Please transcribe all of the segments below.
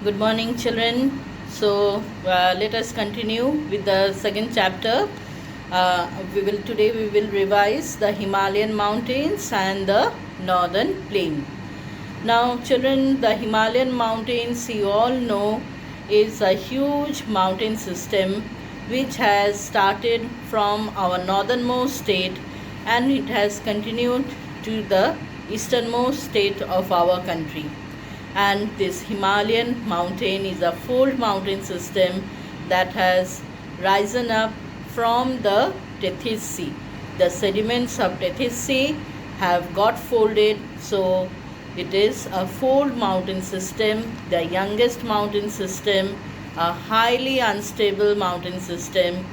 Good morning, children. Let us continue with the second chapter. We will revise the Himalayan mountains and the northern plain. Now, children, the Himalayan mountains, you all know, is a huge mountain system which has started from our northernmost state and it has continued to the easternmost state of our country. And this Himalayan mountain is a fold mountain system that has risen up from the Tethys Sea. The sediments of Tethys Sea have got folded, so it is a fold mountain system, the youngest mountain system, a highly unstable mountain system,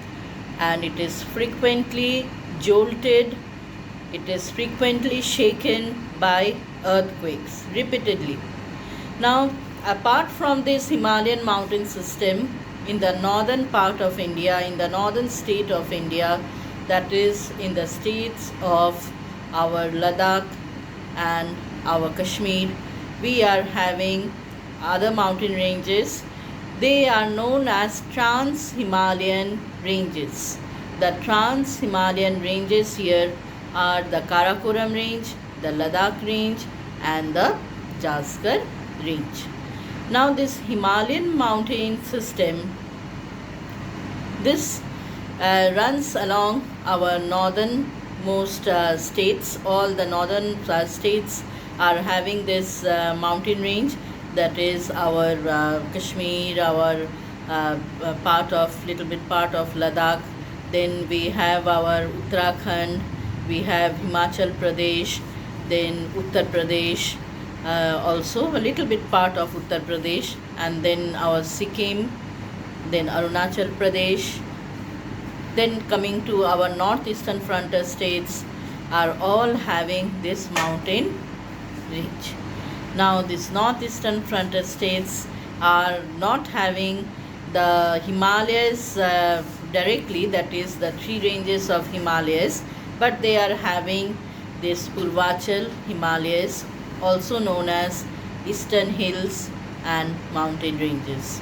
and it is frequently jolted, it is frequently shaken by earthquakes repeatedly. Now, apart from this Himalayan mountain system, in the northern part of India, in the northern state of India, that is in the states of our Ladakh and our Kashmir, we are having other mountain ranges. They are known as Trans-Himalayan ranges. The Trans-Himalayan ranges here are the Karakoram range, the Ladakh range, and the Jaskar range. Now this Himalayan mountain system, this runs along our northernmost states. All the northern states are having this mountain range, that is our Kashmir, our little bit part of Ladakh. Then we have our Uttarakhand, we have Himachal Pradesh, then Uttar Pradesh, also a little bit part of Uttar Pradesh, and then our Sikkim, then Arunachal Pradesh. Then coming to our northeastern frontier states are all having this mountain range. Now these northeastern frontier states are not having the Himalayas directly, that is the three ranges of Himalayas, but they are having this Purvachal Himalayas, also known as eastern hills and mountain ranges.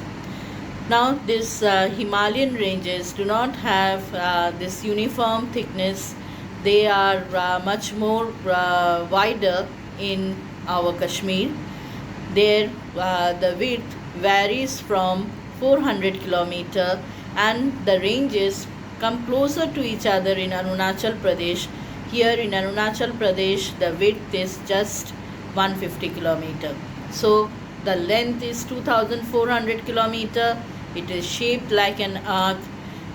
Now these Himalayan ranges do not have this uniform thickness. They are much more wider in our Kashmir. There the width varies from 400 kilometer, and the ranges come closer to each other in Arunachal Pradesh. Here in Arunachal Pradesh the width is just 150 kilometer. So the length is 2400 kilometer. It is shaped like an arc,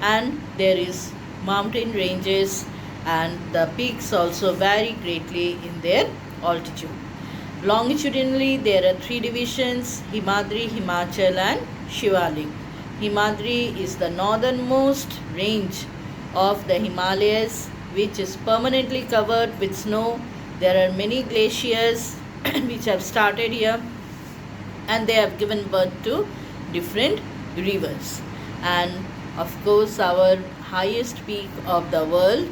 and there is mountain ranges, and the peaks also vary greatly in their altitude. Longitudinally there are three divisions: Himadri, Himachal and Shivalik. Himadri is the northernmost range of the Himalayas, which is permanently covered with snow. There are many glaciers which have started here, and they have given birth to different rivers. And of course our highest peak of the world,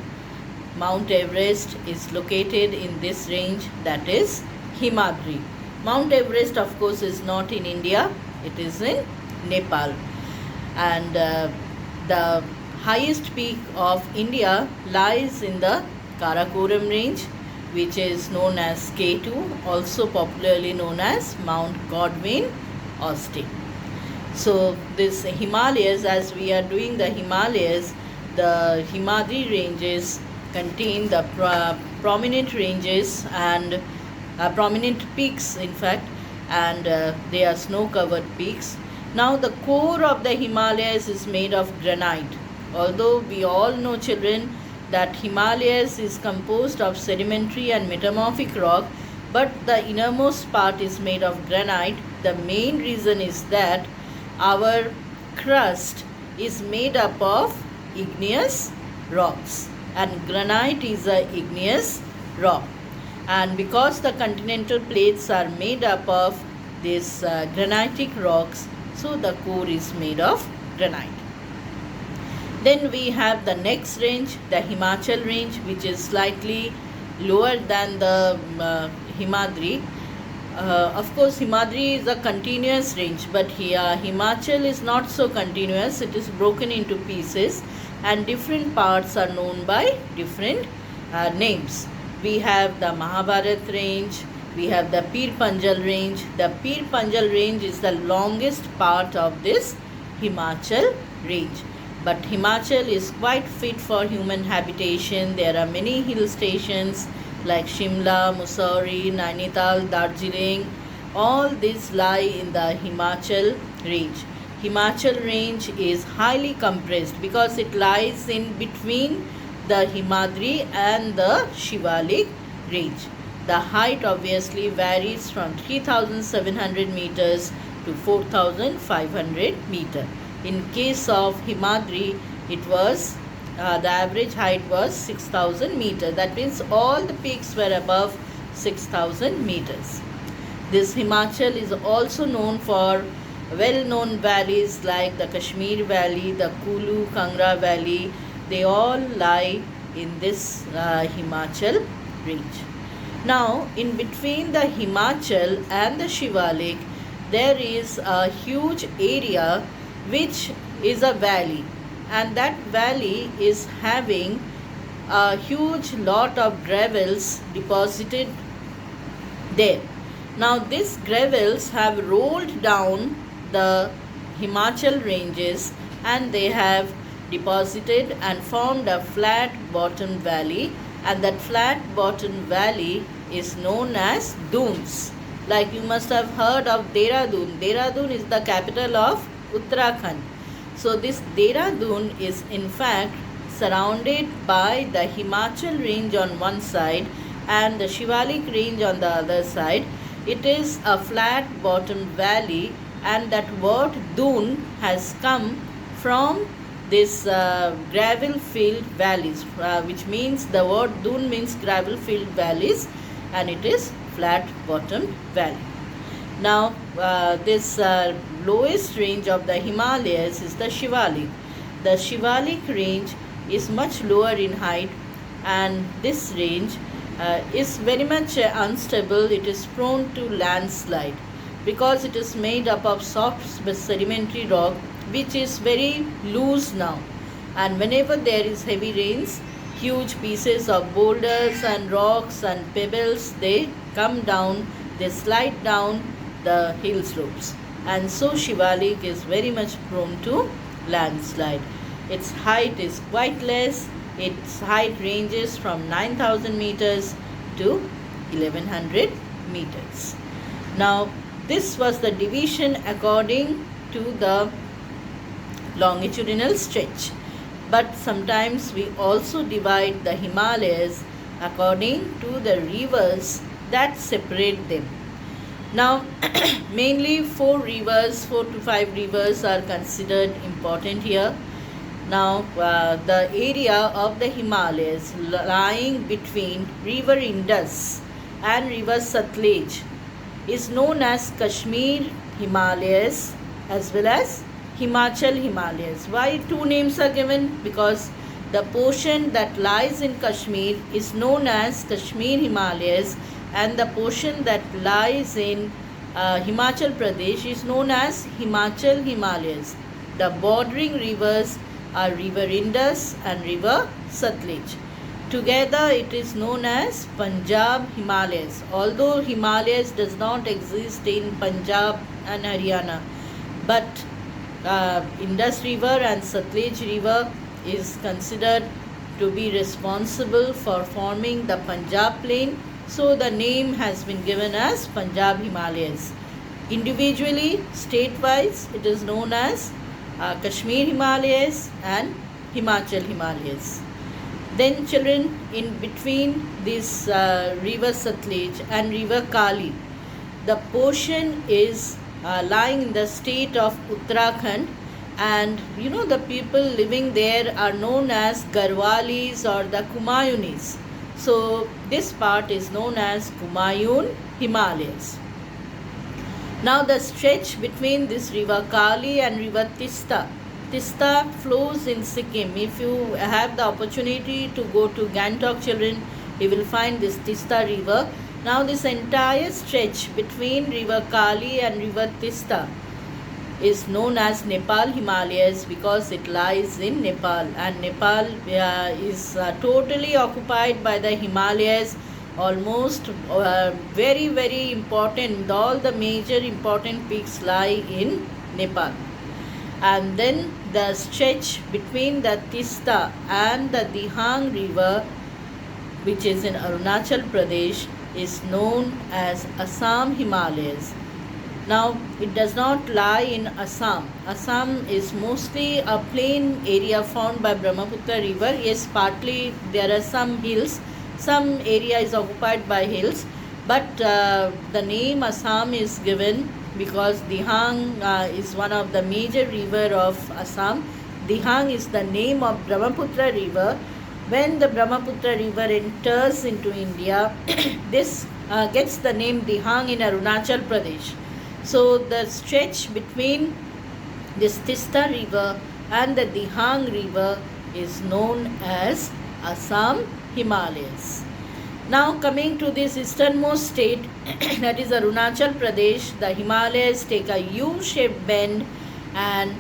Mount Everest, is located in this range, that is Himadri. Mount Everest of course is not in India, it is in Nepal. And the highest peak of India lies in the Karakoram range, which is known as K2, also popularly known as Mount Godwin Austen. So this Himalayas, as we are doing the Himalayas, the Himadri ranges contain the prominent ranges and prominent peaks in fact, and they are snow covered peaks. Now the core of the Himalayas is made of granite. Although we all know, children, that Himalayas is composed of sedimentary and metamorphic rock, but the innermost part is made of granite. The main reason is that our crust is made up of igneous rocks, and granite is a igneous rock. And because the continental plates are made up of these granitic rocks, so the core is made of granite. Then we have the next range, the Himachal range, which is slightly lower than the Himadri. Of course, Himadri is a continuous range, but here Himachal is not so continuous. It is broken into pieces, and different parts are known by different names. We have the Mahabharat range, we have the Pir Panjal range. The Pir Panjal range is the longest part of this Himachal range. But Himachal is quite fit for human habitation. There are many hill stations like Shimla, Mussoorie, Nainital, Darjeeling. All these lie in the Himachal range. Himachal range is highly compressed because it lies in between the Himadri and the Shivalik range. The height obviously varies from 3,700 meters to 4,500 meters. In case of Himadri, it was the average height was 6,000 meters. That means all the peaks were above 6,000 meters. This Himachal is also known for well-known valleys like the Kashmir Valley, the Kulu Kangra Valley. They all lie in this Himachal range. Now, in between the Himachal and the Shivalik, there is a huge area which is a valley, and that valley is having a huge lot of gravels deposited there. Now these gravels have rolled down the Himachal ranges, and they have deposited and formed a flat bottom valley, and that flat bottom valley is known as dunes. Like you must have heard of Dehradun. Dehradun is the capital of Uttarakhand. So this Dehradun is in fact surrounded by the Himachal range on one side and the Shivalik range on the other side. It is a flat bottom valley, and that word dune has come from this gravel filled valleys, which means the word dune means gravel filled valleys, and it is flat bottom valley. Now this lowest range of the Himalayas is the Shivalik. The Shivalik range is much lower in height, and this range is very much unstable. It is prone to landslide because it is made up of soft sedimentary rock which is very loose now, and whenever there is heavy rains, huge pieces of boulders and rocks and pebbles, they come down, they slide down the hill slopes, and so Shivalik is very much prone to landslide. Its height is quite less. Its height ranges from 9,000 meters to 1100 meters. Now this was the division according to the longitudinal stretch, but sometimes we also divide the Himalayas according to the rivers that separate them. Now mainly 4 to 5 rivers are considered important here. Now the area of the Himalayas lying between river Indus and river Satluj is known as Kashmir Himalayas as well as Himachal Himalayas. Why 2 names are given? Because the portion that lies in Kashmir is known as Kashmir Himalayas, and the portion that lies in Himachal Pradesh is known as Himachal Himalayas. The bordering rivers are river Indus and river Satluj. Together it is known as Punjab Himalayas. Although Himalayas does not exist in Punjab and Haryana, but Indus River and Satluj River is considered to be responsible for forming the Punjab plain. So the name has been given as Punjab Himalayas. Individually, state-wise, it is known as Kashmir Himalayas and Himachal Himalayas. Then children, in between this river Satluj and river Kali, the portion is lying in the state of Uttarakhand, and the people living there are known as Garhwalis or the Kumayunis. So this part is known as Kumayun Himalayas. Now the stretch between this river Kali and river Tista. Tista flows in Sikkim. If you have the opportunity to go to Gangtok, children, you will find this Tista river. Now this entire stretch between River Kali and River Tista is known as Nepal Himalayas because it lies in Nepal, and Nepal is totally occupied by the Himalayas. Almost very important, all the major important peaks lie in Nepal. And then the stretch between the Tista and the Dihang river, which is in Arunachal Pradesh, is known as Assam Himalayas. Now, it does not lie in Assam. Assam is mostly a plain area formed by Brahmaputra river. Yes, partly there are some hills. Some area is occupied by hills. But the name Assam is given because Dihang is one of the major river of Assam. Dihang is the name of Brahmaputra river. When the Brahmaputra river enters into India, this gets the name Dihang in Arunachal Pradesh. So the stretch between this Tista river and the Dihang river is known as Assam Himalayas. Now coming to this easternmost state, that is Arunachal Pradesh, the Himalayas take a U-shaped bend and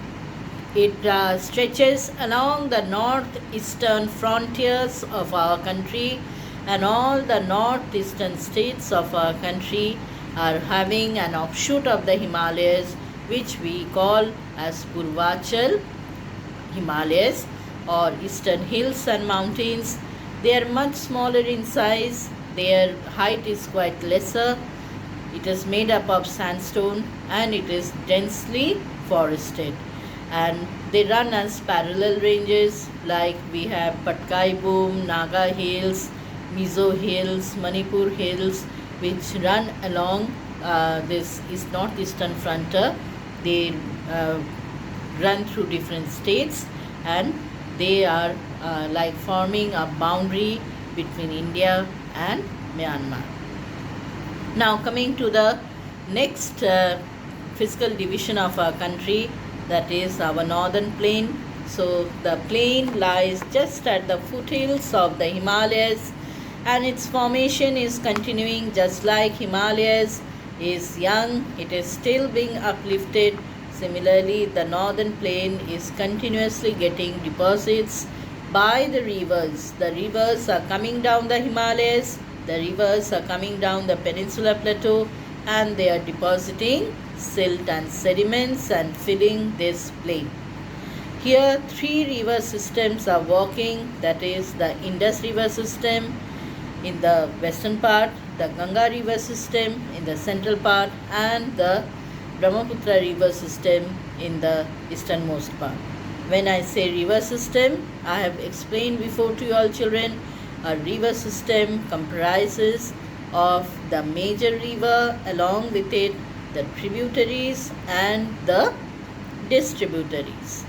it stretches along the northeastern frontiers of our country, and all the northeastern states of our country are having an offshoot of the Himalayas, which we call as Purvachal Himalayas or eastern hills and mountains. They are much smaller in size, their height is quite lesser, it is made up of sandstone and it is densely forested, and they run as parallel ranges, like we have Patkai Boom, Naga Hills, Mizo Hills, Manipur Hills, which run along this northeastern frontier. They run through different states and they are like forming a boundary between India and Myanmar. Now coming to the next physical division of our country, that is our northern plain. So the plain lies just at the foothills of the Himalayas, and its formation is continuing just like Himalayas is young, it is still being uplifted. Similarly, the northern plain is continuously getting deposits by the rivers. The rivers are coming down the Himalayas, the rivers are coming down the Peninsula Plateau, and they are depositing silt and sediments and filling this plain. Here, three river systems are working, that is the Indus River system in the western part, the Ganga river system in the central part, and the Brahmaputra river system in the easternmost part. When I say river system, I have explained before to you all children, a river system comprises of the major river, along with it the tributaries and the distributaries.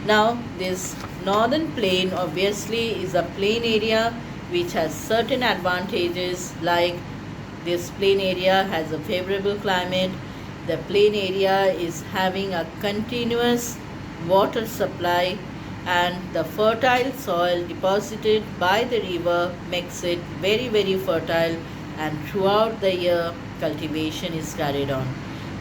Now this northern plain obviously is a plain area which has certain advantages, like this plain area has a favorable climate, the plain area is having a continuous water supply, and the fertile soil deposited by the river makes it very fertile, and throughout the year cultivation is carried on.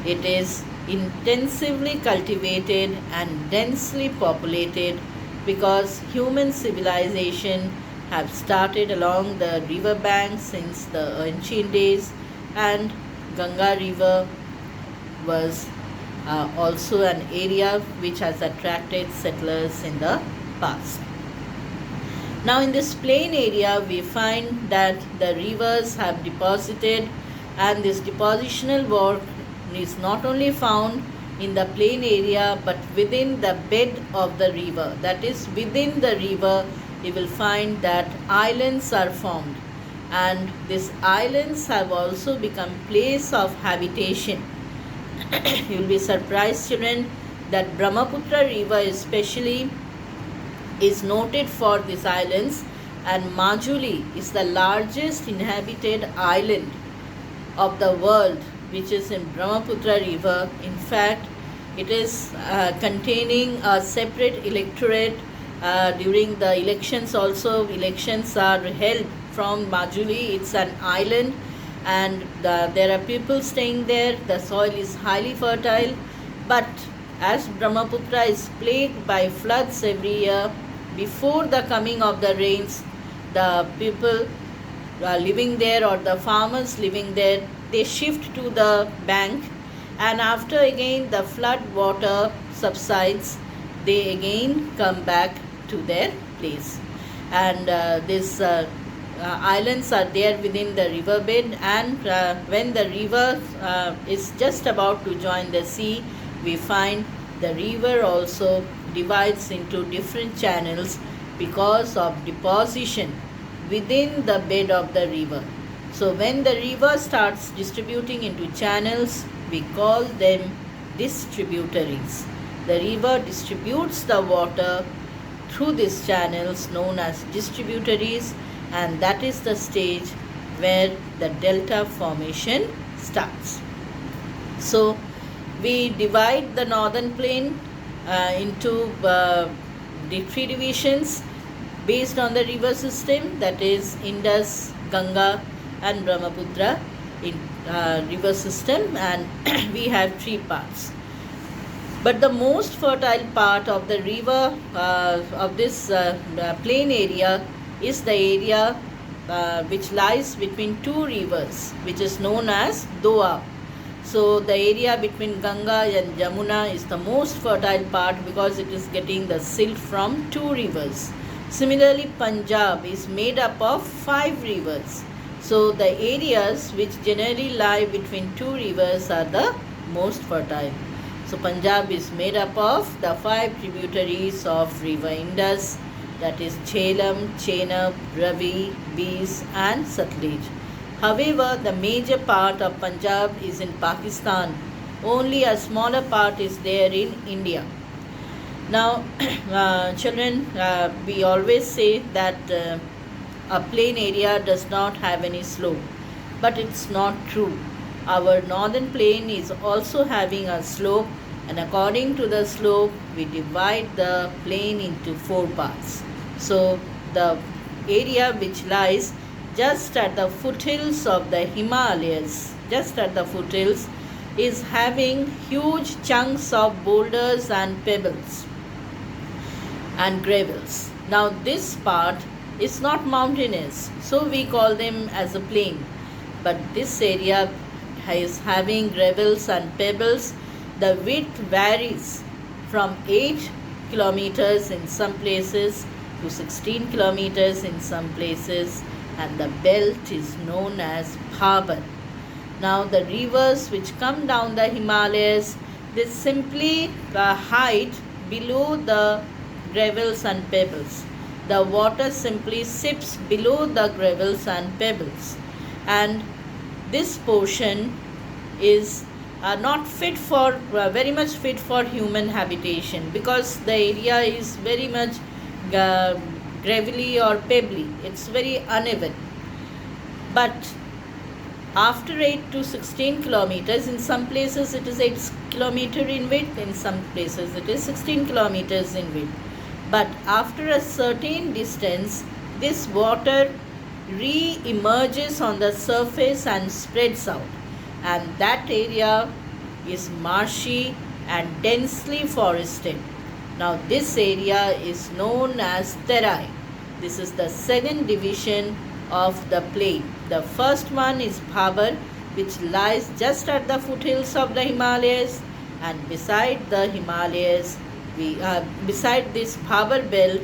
It is intensively cultivated and densely populated because human civilization have started along the river banks since the ancient days, and Ganga river was also an area which has attracted settlers in the past. Now in this plain area we find that the rivers have deposited, and this depositional work is not only found in the plain area but within the bed of the river. That is, within the river you will find that islands are formed, and these islands have also become place of habitation. You will be surprised, children, that Brahmaputra river especially is noted for these islands, and Majuli is the largest inhabited island of the world, which is in Brahmaputra river. In fact, it is containing a separate electorate. During the elections also, elections are held from Majuli. It's an island, and there are people staying there. The soil is highly fertile, but as Brahmaputra is plagued by floods every year, before the coming of the rains, the people living there, or the farmers living there, they shift to the bank, and after again the flood water subsides, they again come back to their place. And these islands are there within the riverbed, and when the river is just about to join the sea, we find the river also divides into different channels because of deposition within the bed of the river. So when the river starts distributing into channels, we call them distributaries. The river distributes the water through these channels known as distributaries, and that is the stage where the delta formation starts. So we divide the northern plain into three divisions based on the river system, that is Indus, Ganga and Brahmaputra in river system, and we have three parts. But the most fertile part of the river of this plain area is the area which lies between two rivers, which is known as Doab. So the area between Ganga and Jamuna is the most fertile part because it is getting the silt from two rivers. Similarly, Punjab is made up of 5 rivers. So the areas which generally lie between two rivers are the most fertile. So Punjab is made up of the 5 tributaries of river Indus, that is Jhelum, Chenab, Ravi, Beas and Satluj. However, the major part of Punjab is in Pakistan. Only a smaller part is there in India. Now, children, we always say that a plain area does not have any slope, but it's not true. Our northern plain is also having a slope, and according to the slope, we divide the plain into 4 parts. So, the area which lies just at the foothills of the Himalayas, just at the foothills, is having huge chunks of boulders and pebbles and gravels. Now this part is not mountainous, so we call them as a plain. But this area is having gravels and pebbles. The width varies from 8 kilometers in some places to 16 kilometers in some places, and the belt is known as Bhabar. Now the rivers which come down the Himalayas, they simply hide below the gravels and pebbles. The water simply sips below the gravels and pebbles, and this portion is not fit for very much fit for human habitation, because the area is very much gravelly or pebbly. It's very uneven. But after 8 to 16 kilometers, in some places it is 8 kilometers in width, in some places it is 16 kilometers in width. But after a certain distance, this water re-emerges on the surface and spreads out, and that area is marshy and densely forested. Now this area is known as Terai. This is the second division of the plain. The first one is Bhabar, which lies just at the foothills of the Himalayas, and beside the Himalayas, beside this Bhabar belt,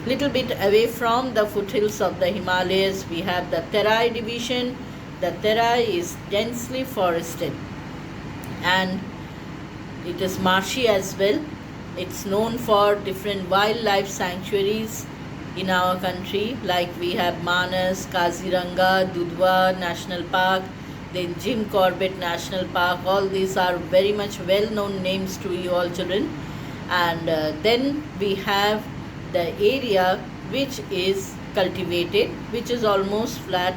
little bit away from the foothills of the Himalayas, we have the Terai division. The Terai is densely forested and it is marshy as well. It's known for different wildlife sanctuaries in our country, like we have Manas, Kaziranga, Dudhwa National Park, then Jim Corbett National Park. All these are very much well-known names to you all children. And then we have the area which is cultivated, which is almost flat.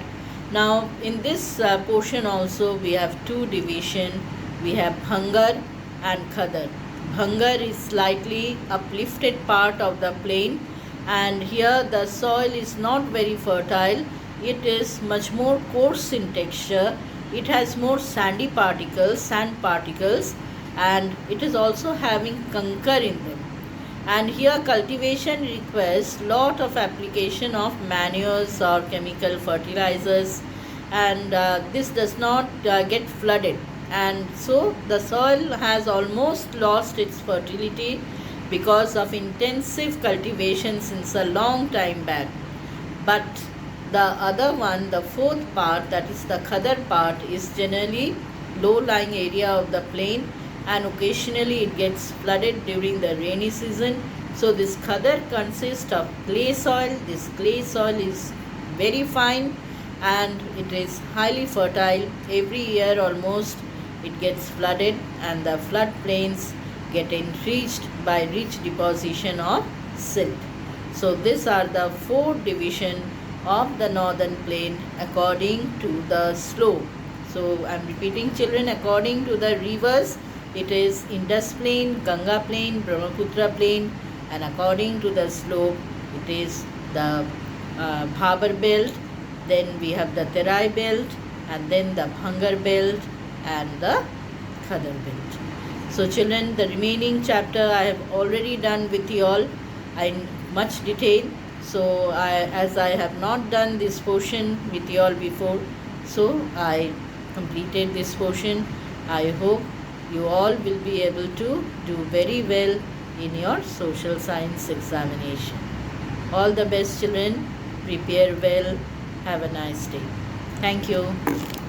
Now in this portion also we have two divisions. We have Bhangar and Khadar. Bhangar is slightly uplifted part of the plain, and here the soil is not very fertile, it is much more coarse in texture. It has more sandy particles, sand particles, and it is also having conker in them. And here cultivation requires lot of application of manures or chemical fertilizers, and this does not get flooded, and so the soil has almost lost its fertility because of intensive cultivation since a long time back. But the other one, the fourth part, that is the khadar part, is generally low-lying area of the plain, and occasionally it gets flooded during the rainy season. So this khadar consists of clay soil. This clay soil is very fine and it is highly fertile. Every year almost it gets flooded, and the flood plains get enriched by rich deposition of silt. So these are the four division of the northern plain according to the slope. So I am repeating, children, according to the rivers it is Indus plain, Ganga plain, Brahmaputra plain, and according to the slope it is the Bhabar belt, then we have the Terai belt, and then the Bhangar belt and the Khadar belt. So children, the remaining chapter I have already done with you all in much detail. So as I have not done this portion with you all before, so I completed this portion. I hope you all will be able to do very well in your social science examination. All the best, children. Prepare well. Have a nice day. Thank you.